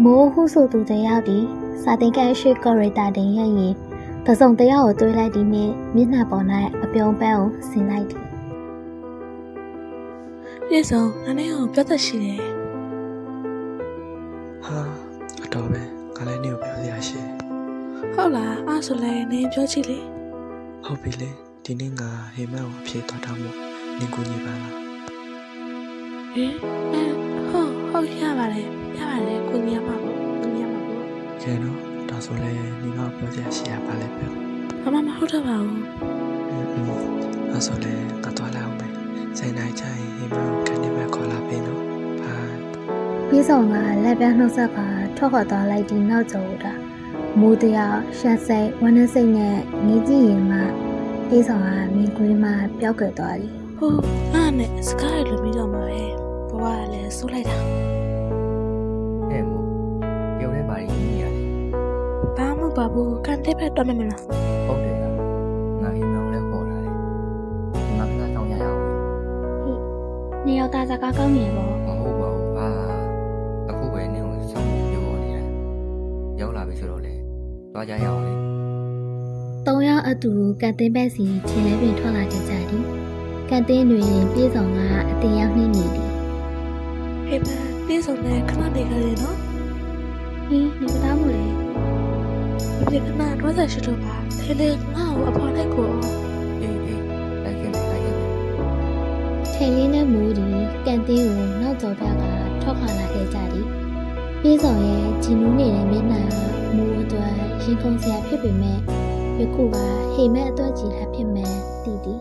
မိုးဟုဆိုသူတယောက်ဒီစာသင်ခန်းရှိကော်ရီတာတင်ရရင်တစုံတယောက်ကိုတွေးလိုက်ဒီနဲ့မျက်နှာပေါ်၌အပြုံးပန်းကိုဆင်လိုက်တယ် ပြေဆုံးငါနဲ့ကိုပြောတတ်ရှိတယ် ဟာအတော်ပဲငါလည်းနေကိုပြောစရာရှိ ဟုတ်လားအဲ့ဆိုလည်းနင်းပြောချင်လေ ဟုတ်ပြီလေဒီနေ့ငါဟိမန်ကိုအဖြေတော်ထားမှုနင်ကိုညီပါလား ဟင်ဟုတ်ရပါတယ်ကိုညီရမှာပေါ့ကိုညီရမှာပေါ့ ကဲနော်ဒါဆိုလည်းနင်ကပြောစရာရှိရပါလေပြော မဟုတ်တော့ပါဘူး အဲ့ဆိုလည်းငါသွားလာအောင်မယ်ဆိုင်နိုင်ချင်ဟိမန်ကိုခဏပဲခေါ်လာပေးနော်ဘာ ပြီးဆောင်ကလက်ပြနှုတ်ဆက်ကထွက်ခွာသွားလိုက်ဒီနောက်ကျတာမိုးတယောက်ရှက်စိတ်ဝမ်းနည်းစိတ်နဲ့ငေးကြည့်ရင်မှပြီးဆောင်ကမြင်ကွင်းမှာပျောက်ကွယ်သွားတယ် ဟုတ်ငါနဲ့စကားရလို့ပြီးတော့မှာပဲဘဝကလည်းစိုးလိုက်တာ အဲ့မို့ပြုံးနေပါရင်ကြီးရတယ် ဘာမှမပါဘူးကန်တဲ့ဘက်တော့မမလား ဟုတ်တယ်လားငါဟိမောင်းလည်းခေါ်လာတယ်ငါကတောင်းရအောင် နေရောက်တာစကားကောင်းနေပေါ့ မဟုတ်ပါဘူးဟာအခုပဲနင်းကိုစောင့်ပြောနေတယ်ရောက်လာပြီဆိုတော့လေသွားကြရအောင်လေ ၃ယောက်အတူကန်တင်းဘက်စီခြေလဲပင်ထွက်လာကြကြသည်ကန်တင်းတွင်ပြေဆောင်ကအတင်ရောက်နှင်းနေသည် ဟေးပါပြေဆုံးနဲ့ခဏနေကြတယ်နော် ဟင်းနေသားမို့လေ ဒီကနေ့တော့ဆက်ရှိတော့ပါthếလေငါ့ကိုအဖေါ်လိုက်ကို အေးလိုက်ခဲ့မယ် ထိန်လေးနဲ့မိုးဒီကန်တင်းကိုနောက်ကျော်ပြကထွက်ခါလာခဲ့ကြသည်ပြေဆောင်ရဲ့ဂျင်းနူးနေတဲ့မျက်နှာမိုးအတွက်ရင်ခုန်စရာဖြစ်ပေမဲ့ယခုကဟိမဲ့အတွက်ကြီးလာဖြစ်မှန်တည်သည်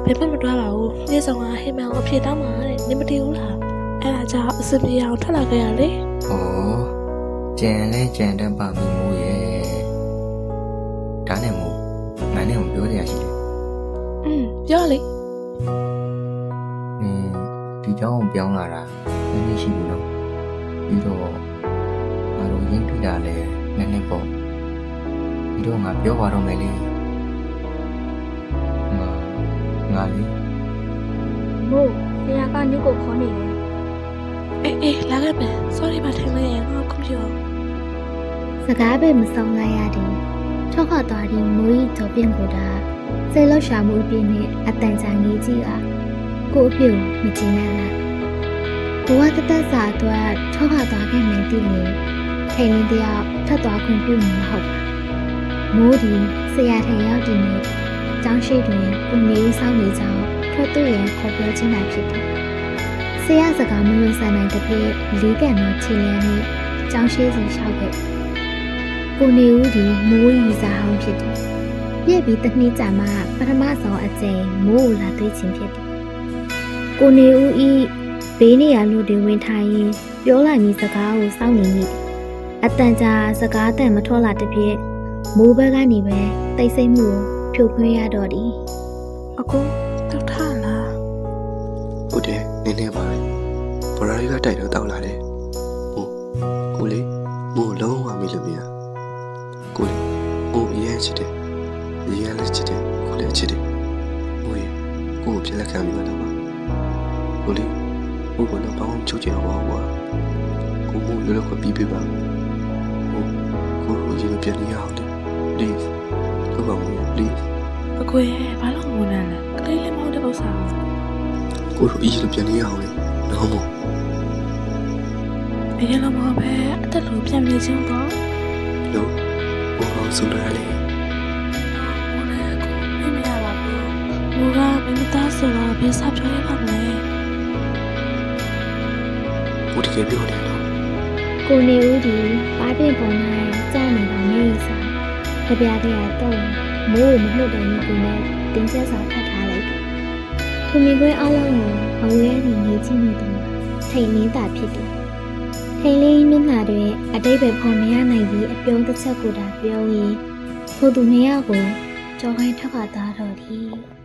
ဘယ်မှမတွားပါဘူးပြေဆုံးကဟေးမန်ကိုအဖြေတောင်းပါတဲ့နင်မတည်ဘူးလားအဲ့ဒါကြောင့်အစင်ပြေအောင်ထွက်လာခဲ့ရလေ ဟောကြံလဲကြံတဲ့ပါမီမိုးရဲ့ဒါနဲ့မို့ငါနဲ့ကိုပြောရရှိတယ် ပြောလေ ဒီเจ้าကိုပြောင်းလာတာနည်းနည်းရှိပြီနော်ပြီးတော့ငါတို့ရင်းပြတာလဲနည်းနည်းပေါ့ပြီးတော့ငါပြောပါတော့မယ်လေငါလေး မို့ဆရာကညကိုခေါ်နေတယ် အေးလာခဲ့မယ် sorry ပါထိုင်လိုက်ရင်ငါကွန်ပျူတာ စကားပဲမဆောင်လိုက်ရသည်ထွက်ခွာသွားသည်မိုးကြီးကြော်ပြင်းကိုတာစေလို့ရှာမှုပြင်းနဲ့အတန်ကြာငေးကြီးကကိုအပြုံမကြည့်နိုင်လားဘဝတသက်စာအတွက်ထွက်ခွာသွားခဲ့မယ်တည်လေထိန်လင်းတယောက်ထပ်သွားခွင့်ပြုမှာမဟုတ်ပါမိုးဒီဆရာထိုင်ရောက်တည်နေကျောင်းရှိတွင်ကိုနေဦးဆောင်နေကြောင်းထွက်သူရဲ့ခေါ်ပြောခြင်းသာဖြစ်သည်ဆရာစကားမလို့ဆန်နိုင်တဲ့ဖြစ်လေးကန်သောခြေလျံနဲ့ကျောင်းရှိစီလျှောက်ခဲ့ကိုနေဦးဒီမိုးရီစားဟောင်းဖြစ်သည်ပြည့်ပြီးတစ်နှစ်ကြာမှပထမဆုံးအကြိမ်မိုးကိုလာတွေ့ခြင်းဖြစ်သည်ကိုနေဦးဤဘေးနေရလူတွေဝင်ထိုင်ရင်ပြောလိုက်မိစကားကိုစောင့်နေမိသည်အတန်ကြာစကားတန်မထွက်လာတဲ့ဖြစ်မိုးဘက်ကနေပဲတိတ်ဆိတ်မှုကိုဖြိုခွင်းရတော့သည် အကိုတောက်ထားလား ဟုတ်တယ်နင်းနေပါဘော်ရာရီကတိုက်တော့တောက်လာတယ်ဟုတ်ကိုလေးမို့လုံးဝမေးလို့မရကိုလေးမို့အရင်ချစ်တယ်အရင်လည်းချစ်တယ်ကိုလည်းချစ်တယ်မို့ရေကိုကိုပြလက်ခံပြီးတော့ပါကိုလေးမို့ကတော့ပေါင်းချုပ်ချင်အောင်ပါကိုမို့လည်းတော့ပြီးပြပါဟုတ်ကိုကိုရေပြနေရအောင်တယ် please ကိုပါမို့ please အကိုရဲ့ဘာလို့ငိုနေလဲကလေးလေးမဟုတ်တဲ့ဥစ္စာ ကိုတို့အီးလိုပြန်နေရအောင်လေနော်မို့ ဘယ်လိုမှပဲအသက်လိုပြန်နေချင်းတော့ လို့ဘောအောင်ဆုံးရလေ ဟိုလည်းကိုမရပါဘူး။ဘူကမင်းသားဆိုတော့ဘယ်စားပြောရပါမလဲ ကိုတကယ်ပြောတယ်နော် ကိုနေဦးဒီပါးပြင်းပေါ်၌ကြားနေတာနေစားကြပြတဲ့တော့မိုးမလှုပ်တယ်ဒီကူနဲ့တင်းကျပ်စွာဖတ်ထားလိုက်တယ်။သူမြင်ကွင်းအလုံးကိုအဝဲနေနေချင်းနေတယ်ထိန်နေတာဖြစ်တယ်။ထိန်လေးမျက်နှာတွင်အတိတ်ပဲဖော်မရနိုင်ပြီးအပြုံးတစ်ချက်ကိုသာပြောရင်းထိုသူနှစ်ယောက်ကိုကြောခိုင်းထွက်ခွာသွားတော့သည်။